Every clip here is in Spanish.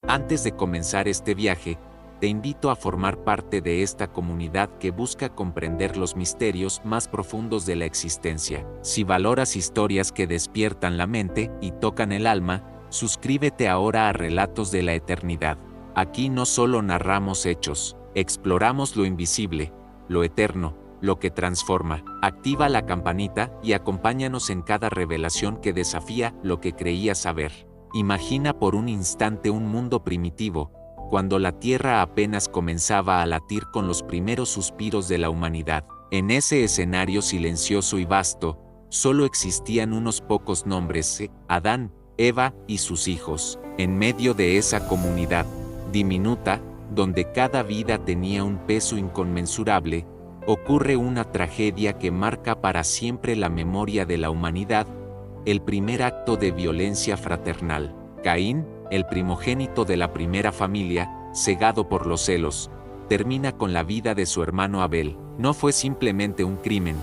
Antes de comenzar este viaje, te invito a formar parte de esta comunidad que busca comprender los misterios más profundos de la existencia. Si valoras historias que despiertan la mente y tocan el alma, suscríbete ahora a Relatos de la Eternidad. Aquí no solo narramos hechos, exploramos lo invisible, lo eterno, lo que transforma. Activa la campanita y acompáñanos en cada revelación que desafía lo que creías saber. Imagina por un instante un mundo primitivo, cuando la Tierra apenas comenzaba a latir con los primeros suspiros de la humanidad. En ese escenario silencioso y vasto, solo existían unos pocos nombres: Adán, Eva y sus hijos. En medio de esa comunidad diminuta, donde cada vida tenía un peso inconmensurable, ocurre una tragedia que marca para siempre la memoria de la humanidad: el primer acto de violencia fraternal. Caín, el primogénito de la primera familia, cegado por los celos, termina con la vida de su hermano Abel. No fue simplemente un crimen,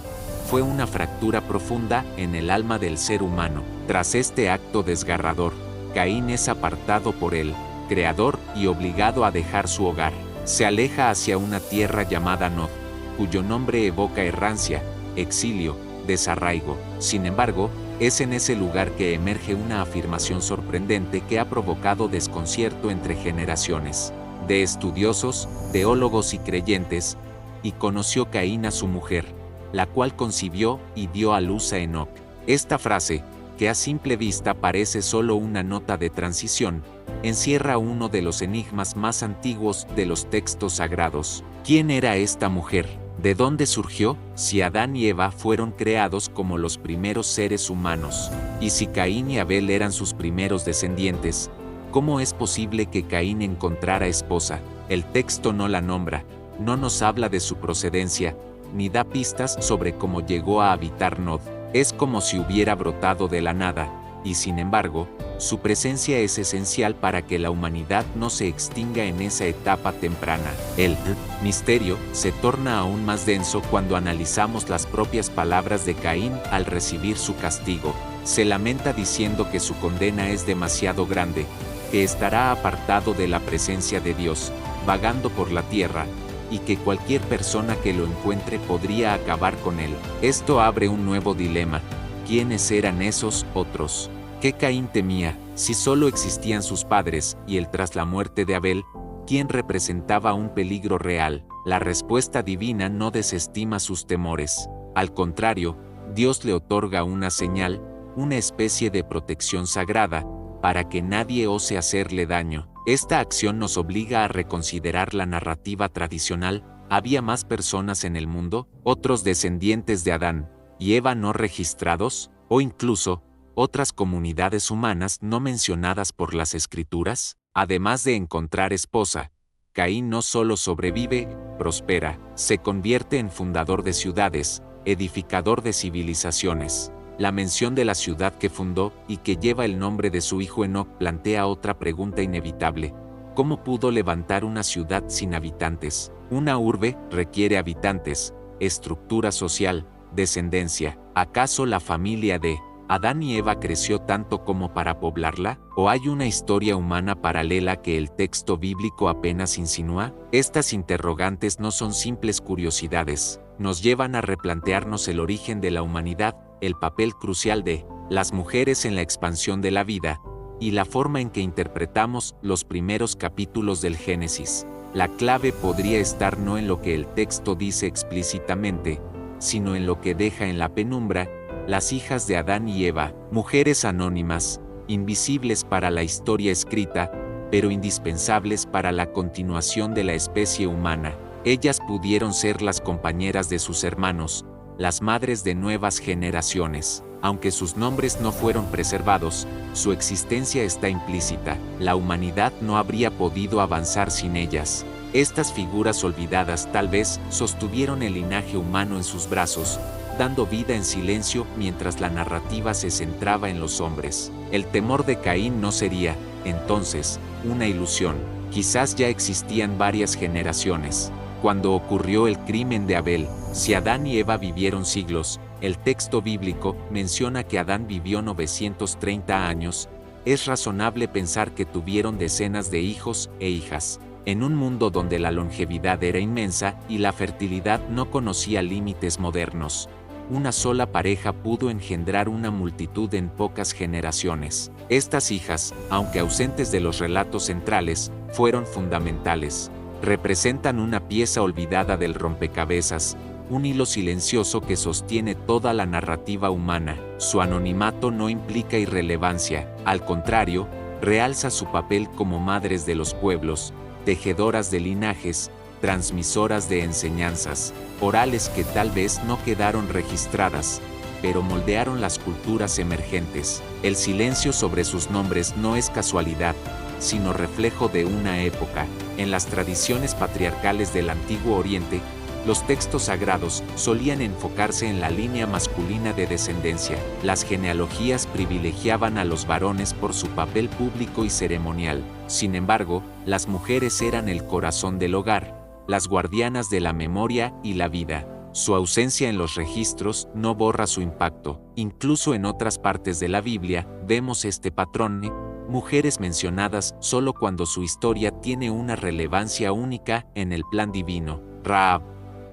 fue una fractura profunda en el alma del ser humano. Tras este acto desgarrador, Caín es apartado por el Creador y obligado a dejar su hogar. Se aleja hacia una tierra llamada Nod, cuyo nombre evoca errancia, exilio, desarraigo. Sin embargo, es en ese lugar que emerge una afirmación sorprendente que ha provocado desconcierto entre generaciones de estudiosos, teólogos y creyentes. Y conoció Caín a su mujer, la cual concibió y dio a luz a Enoc. Esta frase, que a simple vista parece solo una nota de transición, encierra uno de los enigmas más antiguos de los textos sagrados. ¿Quién era esta mujer? ¿De dónde surgió? Si Adán y Eva fueron creados como los primeros seres humanos, y si Caín y Abel eran sus primeros descendientes, ¿cómo es posible que Caín encontrara esposa? El texto no la nombra, no nos habla de su procedencia, ni da pistas sobre cómo llegó a habitar Nod. Es como si hubiera brotado de la nada, y sin embargo, su presencia es esencial para que la humanidad no se extinga en esa etapa temprana. El misterio se torna aún más denso cuando analizamos las propias palabras de Caín al recibir su castigo. Se lamenta diciendo que su condena es demasiado grande, que estará apartado de la presencia de Dios, vagando por la tierra, y que cualquier persona que lo encuentre podría acabar con él. Esto abre un nuevo dilema. ¿Quiénes eran esos otros? ¿Qué Caín temía? Si solo existían sus padres, y él tras la muerte de Abel, ¿quién representaba un peligro real? La respuesta divina no desestima sus temores. Al contrario, Dios le otorga una señal, una especie de protección sagrada, para que nadie ose hacerle daño. Esta acción nos obliga a reconsiderar la narrativa tradicional. ¿Había más personas en el mundo? ¿Otros descendientes de Adán y Eva no registrados? ¿O incluso otras comunidades humanas no mencionadas por las escrituras? Además de encontrar esposa, Caín no solo sobrevive, prospera, se convierte en fundador de ciudades, edificador de civilizaciones. La mención de la ciudad que fundó y que lleva el nombre de su hijo Enoc plantea otra pregunta inevitable. ¿Cómo pudo levantar una ciudad sin habitantes? Una urbe requiere habitantes, estructura social, descendencia. ¿Acaso la familia de Adán y Eva creció tanto como para poblarla? ¿O hay una historia humana paralela que el texto bíblico apenas insinúa? Estas interrogantes no son simples curiosidades, nos llevan a replantearnos el origen de la humanidad, el papel crucial de las mujeres en la expansión de la vida, y la forma en que interpretamos los primeros capítulos del Génesis. La clave podría estar no en lo que el texto dice explícitamente, sino en lo que deja en la penumbra. Las hijas de Adán y Eva, mujeres anónimas, invisibles para la historia escrita, pero indispensables para la continuación de la especie humana. Ellas pudieron ser las compañeras de sus hermanos, las madres de nuevas generaciones. Aunque sus nombres no fueron preservados, su existencia está implícita. La humanidad no habría podido avanzar sin ellas. Estas figuras olvidadas tal vez sostuvieron el linaje humano en sus brazos, dando vida en silencio mientras la narrativa se centraba en los hombres. El temor de Caín no sería, entonces, una ilusión. Quizás ya existían varias generaciones cuando ocurrió el crimen de Abel. Si Adán y Eva vivieron siglos, el texto bíblico menciona que Adán vivió 930 años, es razonable pensar que tuvieron decenas de hijos e hijas. En un mundo donde la longevidad era inmensa y la fertilidad no conocía límites modernos, una sola pareja pudo engendrar una multitud en pocas generaciones. Estas hijas, aunque ausentes de los relatos centrales, fueron fundamentales. Representan una pieza olvidada del rompecabezas, un hilo silencioso que sostiene toda la narrativa humana. Su anonimato no implica irrelevancia, al contrario, realza su papel como madres de los pueblos, tejedoras de linajes, transmisoras de enseñanzas orales que tal vez no quedaron registradas, pero moldearon las culturas emergentes. El silencio sobre sus nombres no es casualidad, sino reflejo de una época. En las tradiciones patriarcales del Antiguo Oriente, los textos sagrados solían enfocarse en la línea masculina de descendencia. Las genealogías privilegiaban a los varones por su papel público y ceremonial. Sin embargo, las mujeres eran el corazón del hogar, las guardianas de la memoria y la vida. Su ausencia en los registros no borra su impacto. Incluso en otras partes de la Biblia, vemos este patrón: mujeres mencionadas solo cuando su historia tiene una relevancia única en el plan divino. Rahab,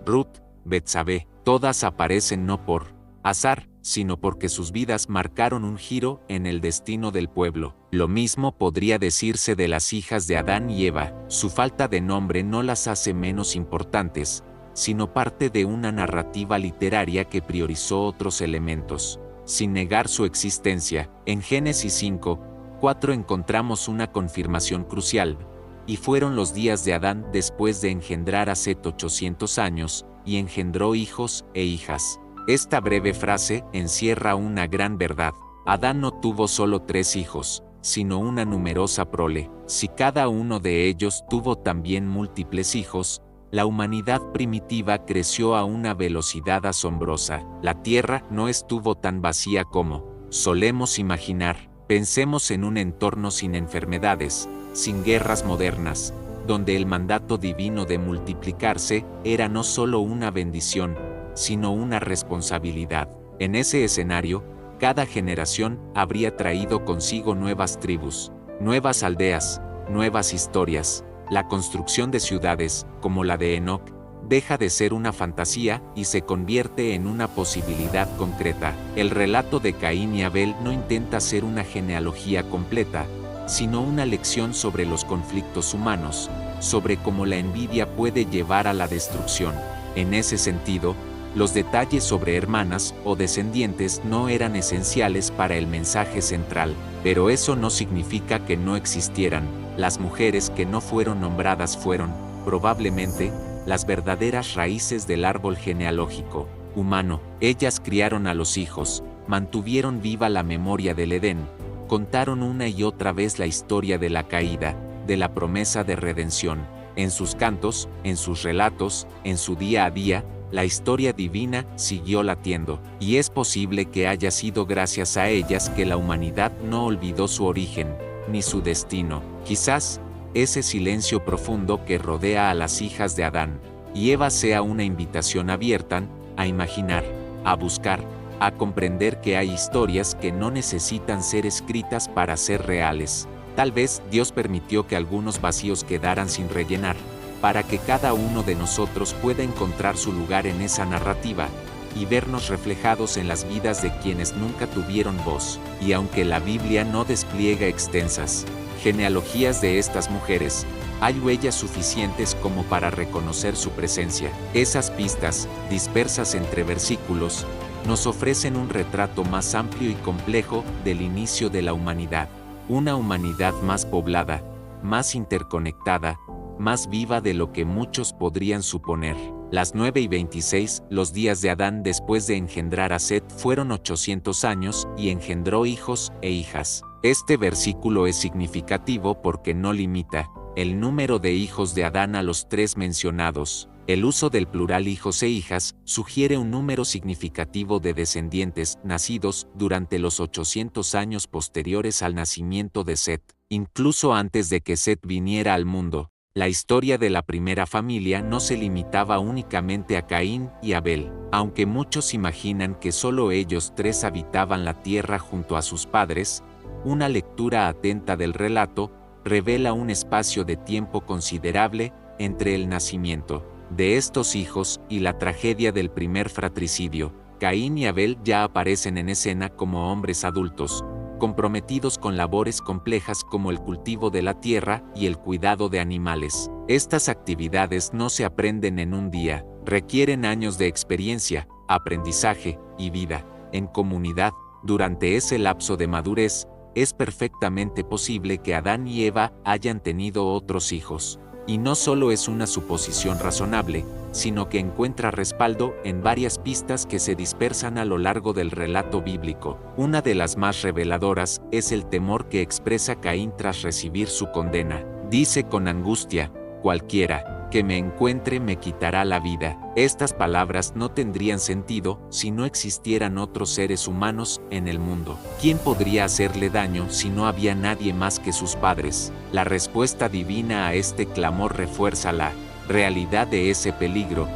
Ruth, Betsabé, todas aparecen no por azar, sino porque sus vidas marcaron un giro en el destino del pueblo. Lo mismo podría decirse de las hijas de Adán y Eva. Su falta de nombre no las hace menos importantes, sino parte de una narrativa literaria que priorizó otros elementos. Sin negar su existencia, en Génesis 5:4 encontramos una confirmación crucial. Y fueron los días de Adán después de engendrar a Set 800 años, y engendró hijos e hijas. Esta breve frase encierra una gran verdad. Adán no tuvo solo 3 hijos, sino una numerosa prole. Si cada uno de ellos tuvo también múltiples hijos, la humanidad primitiva creció a una velocidad asombrosa. La tierra no estuvo tan vacía como solemos imaginar. Pensemos en un entorno sin enfermedades, sin guerras modernas, donde el mandato divino de multiplicarse era no solo una bendición, sino una responsabilidad. En ese escenario, cada generación habría traído consigo nuevas tribus, nuevas aldeas, nuevas historias. La construcción de ciudades, como la de Enoc, deja de ser una fantasía y se convierte en una posibilidad concreta. El relato de Caín y Abel no intenta ser una genealogía completa, sino una lección sobre los conflictos humanos, sobre cómo la envidia puede llevar a la destrucción. En ese sentido, los detalles sobre hermanas o descendientes no eran esenciales para el mensaje central, pero eso no significa que no existieran. Las mujeres que no fueron nombradas fueron, probablemente, las verdaderas raíces del árbol genealógico humano. Ellas criaron a los hijos, mantuvieron viva la memoria del Edén, contaron una y otra vez la historia de la caída, de la promesa de redención. En sus cantos, en sus relatos, en su día a día, la historia divina siguió latiendo, y es posible que haya sido gracias a ellas que la humanidad no olvidó su origen, ni su destino. Quizás, ese silencio profundo que rodea a las hijas de Adán y Eva sea una invitación abierta a imaginar, a buscar, a comprender que hay historias que no necesitan ser escritas para ser reales. Tal vez Dios permitió que algunos vacíos quedaran sin rellenar, para que cada uno de nosotros pueda encontrar su lugar en esa narrativa y vernos reflejados en las vidas de quienes nunca tuvieron voz. Y aunque la Biblia no despliega extensas genealogías de estas mujeres, hay huellas suficientes como para reconocer su presencia. Esas pistas, dispersas entre versículos, nos ofrecen un retrato más amplio y complejo del inicio de la humanidad. Una humanidad más poblada, más interconectada, más viva de lo que muchos podrían suponer. Las 9:26, los días de Adán después de engendrar a Set fueron 800 años y engendró hijos e hijas. Este versículo es significativo porque no limita el número de hijos de Adán a los 3 mencionados. El uso del plural hijos e hijas sugiere un número significativo de descendientes nacidos durante los 800 años posteriores al nacimiento de Set. Incluso antes de que Set viniera al mundo, la historia de la primera familia no se limitaba únicamente a Caín y Abel. Aunque muchos imaginan que solo ellos 3 habitaban la tierra junto a sus padres, Una lectura atenta del relato revela un espacio de tiempo considerable entre el nacimiento de estos hijos y la tragedia del primer fratricidio. Caín y Abel ya aparecen en escena como hombres adultos, comprometidos con labores complejas como el cultivo de la tierra y el cuidado de animales. Estas actividades no se aprenden en un día, requieren años de experiencia, aprendizaje y vida en comunidad. Durante ese lapso de madurez, es perfectamente posible que Adán y Eva hayan tenido otros hijos. Y no solo es una suposición razonable, sino que encuentra respaldo en varias pistas que se dispersan a lo largo del relato bíblico. Una de las más reveladoras es el temor que expresa Caín tras recibir su condena. Dice con angustia: cualquiera que me encuentre me quitará la vida. Estas palabras no tendrían sentido si no existieran otros seres humanos en el mundo. ¿Quién podría hacerle daño si no había nadie más que sus padres? La respuesta divina a este clamor refuerza la realidad de ese peligro.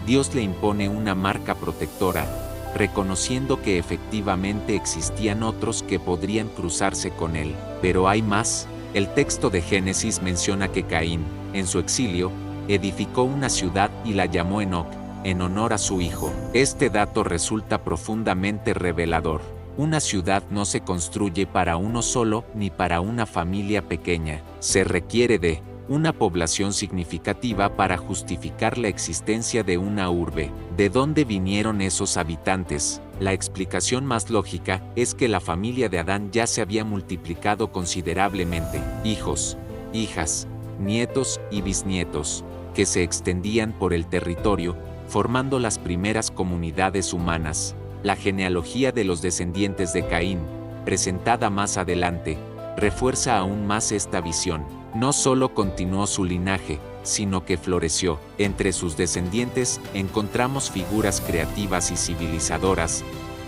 Dios le impone una marca protectora, reconociendo que efectivamente existían otros que podrían cruzarse con él. Pero hay más. El texto de Génesis menciona que Caín, en su exilio, edificó una ciudad y la llamó Enoc, en honor a su hijo. Este dato resulta profundamente revelador. Una ciudad no se construye para uno solo ni para una familia pequeña. Se requiere de una población significativa para justificar la existencia de una urbe. ¿De dónde vinieron esos habitantes? La explicación más lógica es que la familia de Adán ya se había multiplicado considerablemente. Hijos, hijas, nietos y bisnietos, que se extendían por el territorio, formando las primeras comunidades humanas. La genealogía de los descendientes de Caín, presentada más adelante, refuerza aún más esta visión. No solo continuó su linaje, sino que floreció. Entre sus descendientes encontramos figuras creativas y civilizadoras,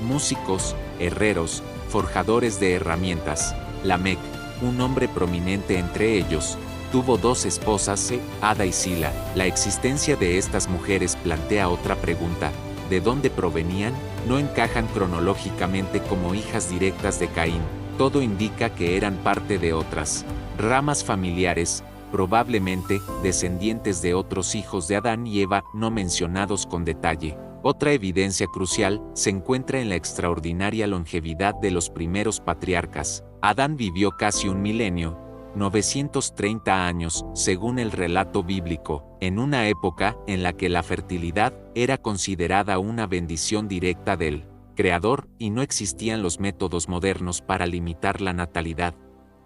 músicos, herreros, forjadores de herramientas. Lamec, un hombre prominente entre ellos, tuvo dos esposas, Ada y Sila. La existencia de estas mujeres plantea otra pregunta: ¿de dónde provenían? No encajan cronológicamente como hijas directas de Caín. Todo indica que eran parte de otras ramas familiares, probablemente descendientes de otros hijos de Adán y Eva no mencionados con detalle. Otra evidencia crucial se encuentra en la extraordinaria longevidad de los primeros patriarcas. Adán vivió casi un milenio, 930 años, según el relato bíblico, en una época en la que la fertilidad era considerada una bendición directa del Creador y no existían los métodos modernos para limitar la natalidad.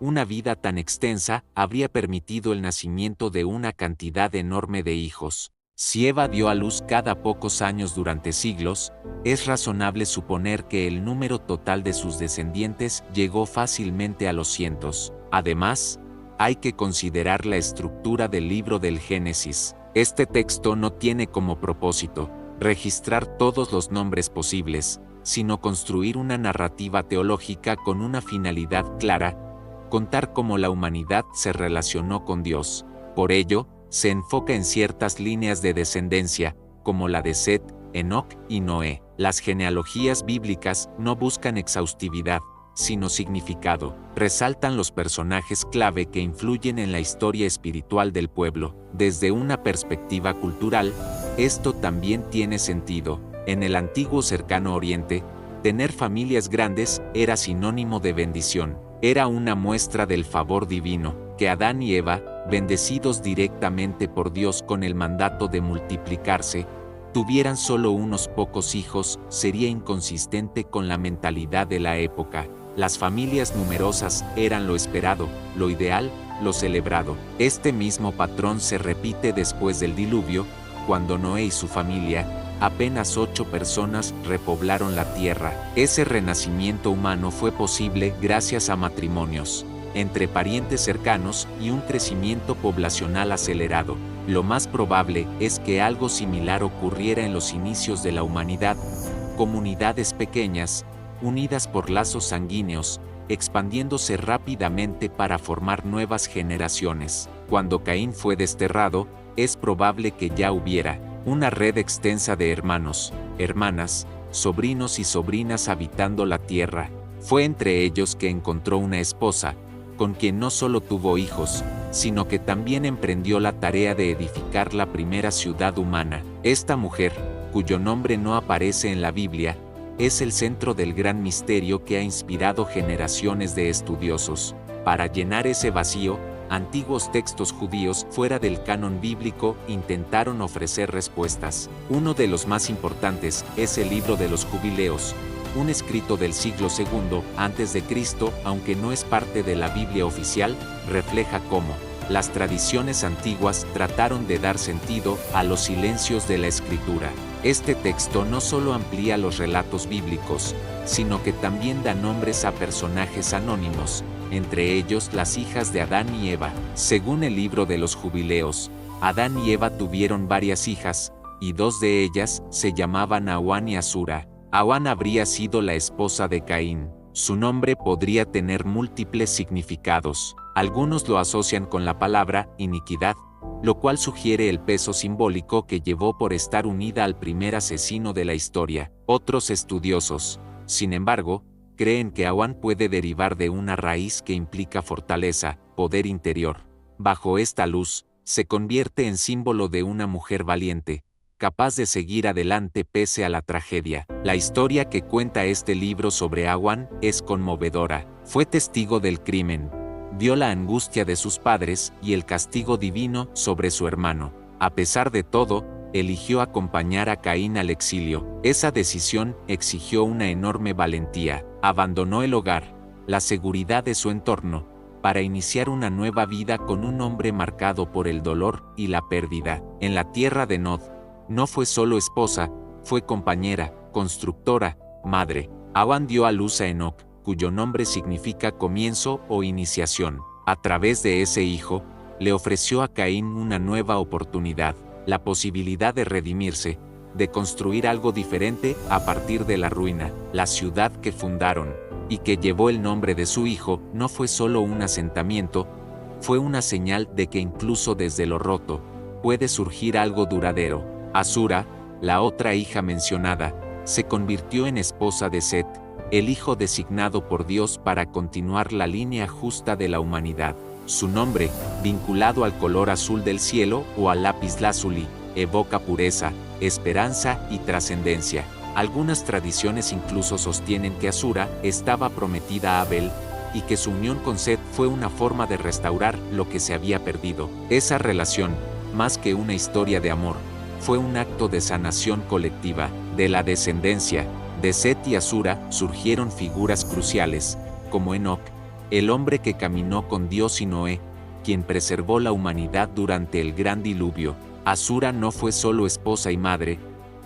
Una vida tan extensa habría permitido el nacimiento de una cantidad enorme de hijos. Si Eva dio a luz cada pocos años durante siglos, es razonable suponer que el número total de sus descendientes llegó fácilmente a los cientos. Además, hay que considerar la estructura del libro del Génesis. Este texto no tiene como propósito registrar todos los nombres posibles, sino construir una narrativa teológica con una finalidad clara: contar cómo la humanidad se relacionó con Dios. Por ello, se enfoca en ciertas líneas de descendencia, como la de Set, Enoc y Noé. Las genealogías bíblicas no buscan exhaustividad, sino significado. Resaltan los personajes clave que influyen en la historia espiritual del pueblo. Desde una perspectiva cultural, esto también tiene sentido. En el antiguo Cercano Oriente, tener familias grandes era sinónimo de bendición. Era una muestra del favor divino. Que Adán y Eva, bendecidos directamente por Dios con el mandato de multiplicarse, tuvieran solo unos pocos hijos sería inconsistente con la mentalidad de la época. Las familias numerosas eran lo esperado, lo ideal, lo celebrado. Este mismo patrón se repite después del diluvio, cuando Noé y su familia, apenas 8 personas, repoblaron la tierra. Ese renacimiento humano fue posible gracias a matrimonios entre parientes cercanos y un crecimiento poblacional acelerado. Lo más probable es que algo similar ocurriera en los inicios de la humanidad. Comunidades pequeñas, unidas por lazos sanguíneos, expandiéndose rápidamente para formar nuevas generaciones. Cuando Caín fue desterrado, es probable que ya hubiera una red extensa de hermanos, hermanas, sobrinos y sobrinas habitando la tierra. Fue entre ellos que encontró una esposa, con quien no solo tuvo hijos, sino que también emprendió la tarea de edificar la primera ciudad humana. Esta mujer, cuyo nombre no aparece en la Biblia, es el centro del gran misterio que ha inspirado generaciones de estudiosos. Para llenar ese vacío, antiguos textos judíos fuera del canon bíblico intentaron ofrecer respuestas. Uno de los más importantes es el Libro de los Jubileos, un escrito del siglo II a.C., aunque no es parte de la Biblia oficial, refleja cómo las tradiciones antiguas trataron de dar sentido a los silencios de la Escritura. Este texto no solo amplía los relatos bíblicos, sino que también da nombres a personajes anónimos, entre ellos las hijas de Adán y Eva. Según el Libro de los Jubileos, Adán y Eva tuvieron varias hijas, y dos de ellas se llamaban Awan y Asura. Awan habría sido la esposa de Caín. Su nombre podría tener múltiples significados. Algunos lo asocian con la palabra iniquidad, lo cual sugiere el peso simbólico que llevó por estar unida al primer asesino de la historia. Otros estudiosos, sin embargo, creen que Awan puede derivar de una raíz que implica fortaleza, poder interior. Bajo esta luz, se convierte en símbolo de una mujer valiente, capaz de seguir adelante pese a la tragedia. La historia que cuenta este libro sobre Awan es conmovedora. Fue testigo del crimen, vio la angustia de sus padres y el castigo divino sobre su hermano. A pesar de todo, eligió acompañar a Caín al exilio. Esa decisión exigió una enorme valentía. Abandonó el hogar, la seguridad de su entorno, para iniciar una nueva vida con un hombre marcado por el dolor y la pérdida. En la tierra de Nod, no fue solo esposa, fue compañera, constructora, madre. Awan dio a luz a Enoc, cuyo nombre significa comienzo o iniciación. A través de ese hijo, le ofreció a Caín una nueva oportunidad, la posibilidad de redimirse, de construir algo diferente a partir de la ruina. La ciudad que fundaron, y que llevó el nombre de su hijo, no fue solo un asentamiento, fue una señal de que incluso desde lo roto, puede surgir algo duradero. Asura, la otra hija mencionada, se convirtió en esposa de Set, el hijo designado por Dios para continuar la línea justa de la humanidad. Su nombre, vinculado al color azul del cielo o al lápiz lazuli, evoca pureza, esperanza y trascendencia. Algunas tradiciones incluso sostienen que Asura estaba prometida a Abel, y que su unión con Set fue una forma de restaurar lo que se había perdido. Esa relación, más que una historia de amor, fue un acto de sanación colectiva. De la descendencia de Set y Asura surgieron figuras cruciales, como Enoc, el hombre que caminó con Dios, y Noé, quien preservó la humanidad durante el gran diluvio. Asura no fue solo esposa y madre,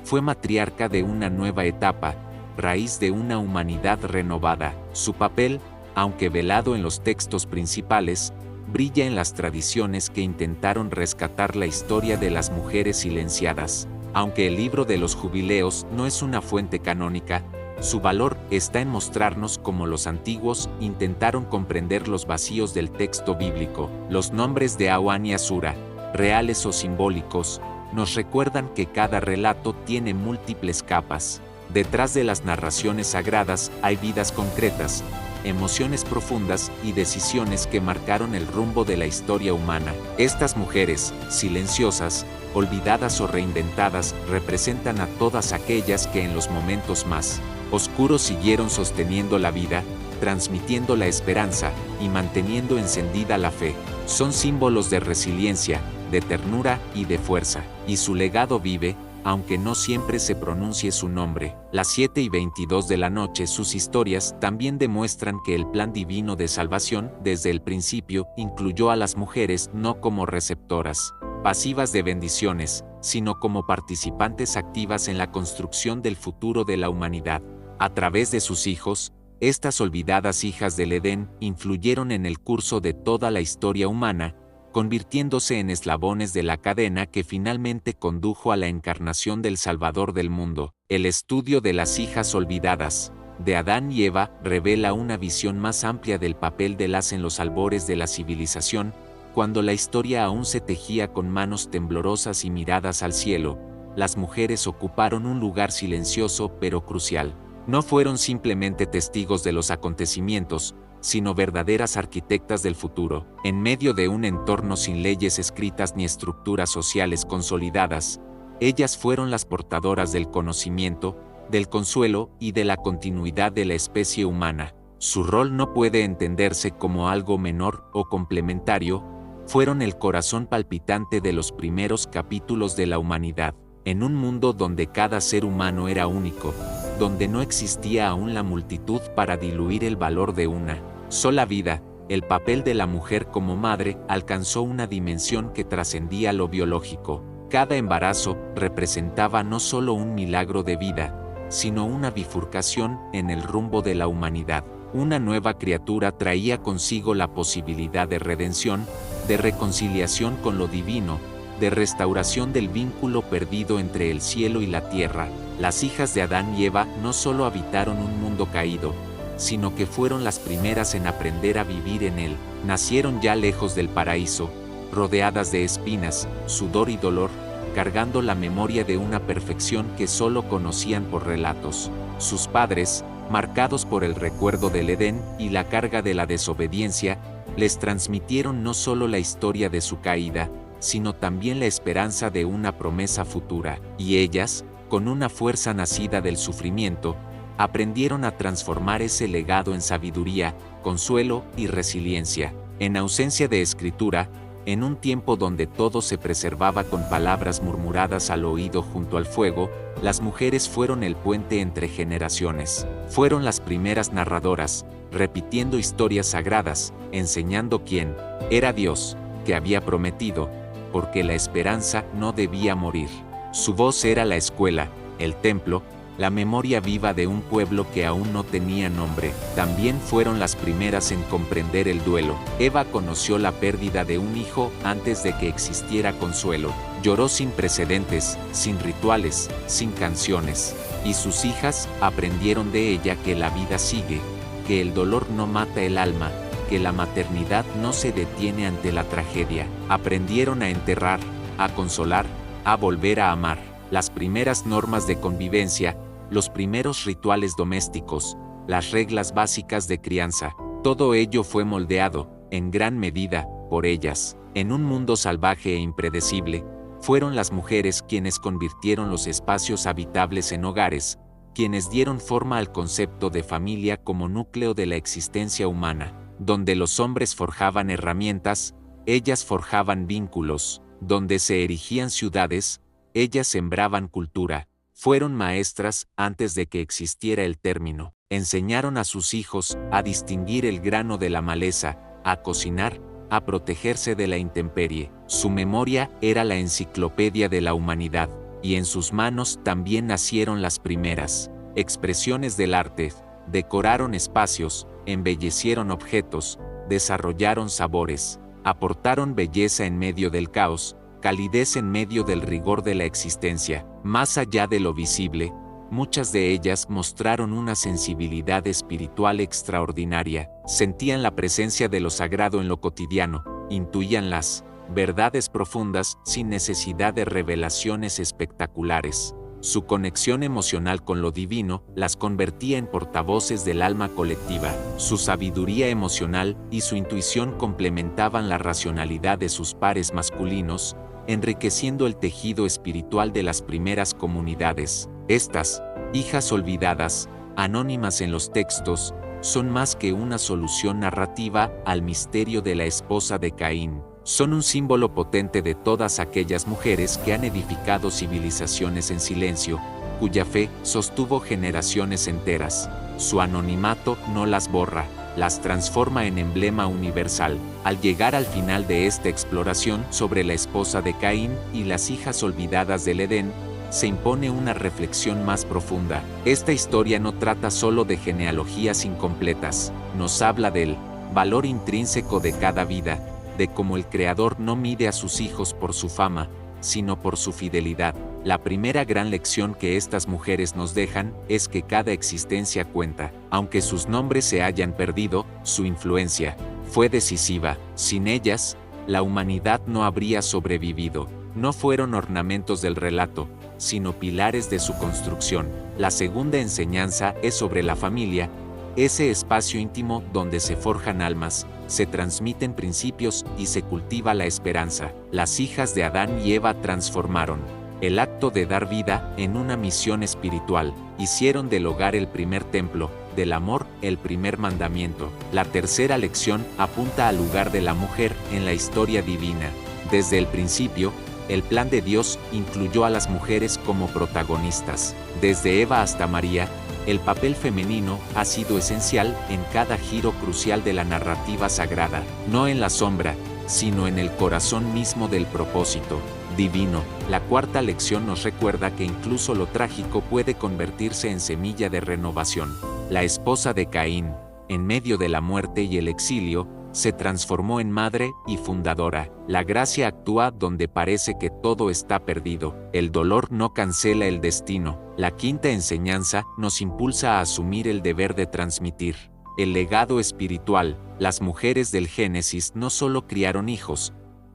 fue matriarca de una nueva etapa, raíz de una humanidad renovada. Su papel, aunque velado en los textos principales, brilla en las tradiciones que intentaron rescatar la historia de las mujeres silenciadas. Aunque el Libro de los Jubileos no es una fuente canónica, su valor está en mostrarnos cómo los antiguos intentaron comprender los vacíos del texto bíblico. Los nombres de Awan y Asura, reales o simbólicos, nos recuerdan que cada relato tiene múltiples capas. Detrás de las narraciones sagradas hay vidas concretas, emociones profundas y decisiones que marcaron el rumbo de la historia humana. Estas mujeres, silenciosas, olvidadas o reinventadas, representan a todas aquellas que en los momentos más oscuros siguieron sosteniendo la vida, transmitiendo la esperanza y manteniendo encendida la fe. Son símbolos de resiliencia, de ternura y de fuerza, y su legado vive, aunque no siempre se pronuncie su nombre. Las 7:22 de la noche. Sus historias también demuestran que el plan divino de salvación, desde el principio, incluyó a las mujeres no como receptoras pasivas de bendiciones, sino como participantes activas en la construcción del futuro de la humanidad. A través de sus hijos, estas olvidadas hijas del Edén influyeron en el curso de toda la historia humana, convirtiéndose en eslabones de la cadena que finalmente condujo a la encarnación del Salvador del mundo. El estudio de las hijas olvidadas de Adán y Eva revela una visión más amplia del papel de las en los albores de la civilización, cuando la historia aún se tejía con manos temblorosas y miradas al cielo. Las mujeres ocuparon un lugar silencioso pero crucial. No fueron simplemente testigos de los acontecimientos, sino verdaderas arquitectas del futuro. En medio de un entorno sin leyes escritas ni estructuras sociales consolidadas, ellas fueron las portadoras del conocimiento, del consuelo y de la continuidad de la especie humana. Su rol no puede entenderse como algo menor o complementario, fueron el corazón palpitante de los primeros capítulos de la humanidad, en un mundo donde cada ser humano era único, donde no existía aún la multitud para diluir el valor de una sola vida. El papel de la mujer como madre alcanzó una dimensión que trascendía lo biológico. Cada embarazo representaba no solo un milagro de vida, sino una bifurcación en el rumbo de la humanidad. Una nueva criatura traía consigo la posibilidad de redención, de reconciliación con lo divino, de restauración del vínculo perdido entre el cielo y la tierra. Las hijas de Adán y Eva no solo habitaron un mundo caído, sino que fueron las primeras en aprender a vivir en él. Nacieron ya lejos del paraíso, rodeadas de espinas, sudor y dolor, cargando la memoria de una perfección que solo conocían por relatos. Sus padres, marcados por el recuerdo del Edén y la carga de la desobediencia, les transmitieron no solo la historia de su caída, sino también la esperanza de una promesa futura. Y ellas, con una fuerza nacida del sufrimiento, aprendieron a transformar ese legado en sabiduría, consuelo y resiliencia. En ausencia de escritura, en un tiempo donde todo se preservaba con palabras murmuradas al oído junto al fuego, las mujeres fueron el puente entre generaciones. Fueron las primeras narradoras, repitiendo historias sagradas, enseñando quién era Dios, que había prometido, porque la esperanza no debía morir. Su voz era la escuela, el templo, la memoria viva de un pueblo que aún no tenía nombre. También fueron las primeras en comprender el duelo. Eva conoció la pérdida de un hijo antes de que existiera consuelo. Lloró sin precedentes, sin rituales, sin canciones. Y sus hijas aprendieron de ella que la vida sigue, que el dolor no mata el alma, que la maternidad no se detiene ante la tragedia. Aprendieron a enterrar, a consolar, a volver a amar. Las primeras normas de convivencia, los primeros rituales domésticos, las reglas básicas de crianza, todo ello fue moldeado, en gran medida, por ellas. En un mundo salvaje e impredecible, fueron las mujeres quienes convirtieron los espacios habitables en hogares, quienes dieron forma al concepto de familia como núcleo de la existencia humana. Donde los hombres forjaban herramientas, ellas forjaban vínculos. Donde se erigían ciudades, ellas sembraban cultura. Fueron maestras antes de que existiera el término. Enseñaron a sus hijos a distinguir el grano de la maleza, a cocinar, a protegerse de la intemperie. Su memoria era la enciclopedia de la humanidad, y en sus manos también nacieron las primeras expresiones del arte. Decoraron espacios, embellecieron objetos, desarrollaron sabores, aportaron belleza en medio del caos, calidez en medio del rigor de la existencia. Más allá de lo visible, muchas de ellas mostraron una sensibilidad espiritual extraordinaria. Sentían la presencia de lo sagrado en lo cotidiano, intuían las verdades profundas sin necesidad de revelaciones espectaculares. Su conexión emocional con lo divino las convertía en portavoces del alma colectiva. Su sabiduría emocional y su intuición complementaban la racionalidad de sus pares masculinos, enriqueciendo el tejido espiritual de las primeras comunidades. Estas, hijas olvidadas, anónimas en los textos, son más que una solución narrativa al misterio de la esposa de Caín. Son un símbolo potente de todas aquellas mujeres que han edificado civilizaciones en silencio, cuya fe sostuvo generaciones enteras. Su anonimato no las borra, las transforma en emblema universal. Al llegar al final de esta exploración sobre la esposa de Caín y las hijas olvidadas del Edén, se impone una reflexión más profunda. Esta historia no trata solo de genealogías incompletas, nos habla del valor intrínseco de cada vida, de cómo el Creador no mide a sus hijos por su fama, sino por su fidelidad. La primera gran lección que estas mujeres nos dejan es que cada existencia cuenta. Aunque sus nombres se hayan perdido, su influencia fue decisiva. Sin ellas, la humanidad no habría sobrevivido. No fueron ornamentos del relato, sino pilares de su construcción. La segunda enseñanza es sobre la familia, ese espacio íntimo donde se forjan almas, se transmiten principios y se cultiva la esperanza. Las hijas de Adán y Eva transformaron el acto de dar vida en una misión espiritual, hicieron del hogar el primer templo, del amor el primer mandamiento. La tercera lección apunta al lugar de la mujer en la historia divina. Desde el principio, el plan de Dios incluyó a las mujeres como protagonistas. Desde Eva hasta María, el papel femenino ha sido esencial en cada giro crucial de la narrativa sagrada, no en la sombra, sino en el corazón mismo del propósito divino. La cuarta lección nos recuerda que incluso lo trágico puede convertirse en semilla de renovación. La esposa de Caín, en medio de la muerte y el exilio, se transformó en madre y fundadora. La gracia actúa donde parece que todo está perdido. El dolor no cancela el destino. La quinta enseñanza nos impulsa a asumir el deber de transmitir el legado espiritual. Las mujeres del Génesis no solo criaron hijos,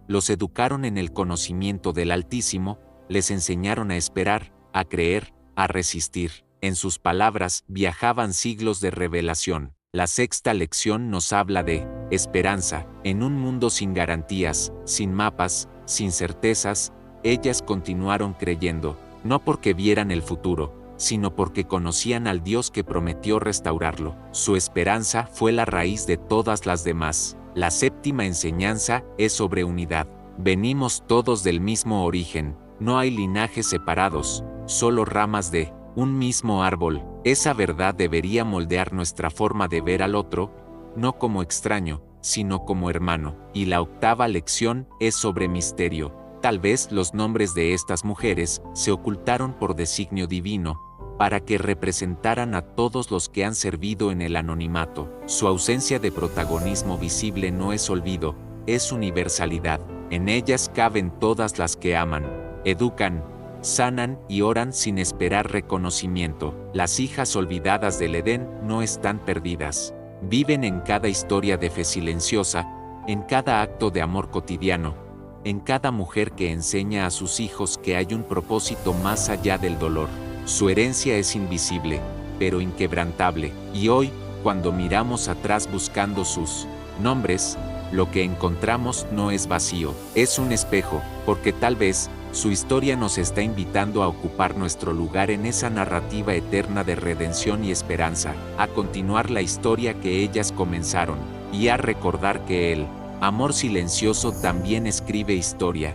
los educaron en el conocimiento del Altísimo, les enseñaron a esperar, a creer, a resistir. En sus palabras viajaban siglos de revelación. La sexta lección nos habla de esperanza. En un mundo sin garantías, sin mapas, sin certezas, ellas continuaron creyendo, no porque vieran el futuro, sino porque conocían al Dios que prometió restaurarlo. Su esperanza fue la raíz de todas las demás. La séptima enseñanza es sobre unidad. Venimos todos del mismo origen, no hay linajes separados, solo ramas de un mismo árbol. Esa verdad debería moldear nuestra forma de ver al otro, no como extraño, sino como hermano. Y la octava lección es sobre misterio. Tal vez los nombres de estas mujeres se ocultaron por designio divino, para que representaran a todos los que han servido en el anonimato. Su ausencia de protagonismo visible no es olvido, es universalidad. En ellas caben todas las que aman, educan, sanan y oran sin esperar reconocimiento. Las hijas olvidadas del Edén no están perdidas. Viven en cada historia de fe silenciosa, en cada acto de amor cotidiano, en cada mujer que enseña a sus hijos que hay un propósito más allá del dolor. Su herencia es invisible, pero inquebrantable, y hoy, cuando miramos atrás buscando sus nombres, lo que encontramos no es vacío, es un espejo, porque tal vez su historia nos está invitando a ocupar nuestro lugar en esa narrativa eterna de redención y esperanza, a continuar la historia que ellas comenzaron, y a recordar que el amor silencioso también escribe historia.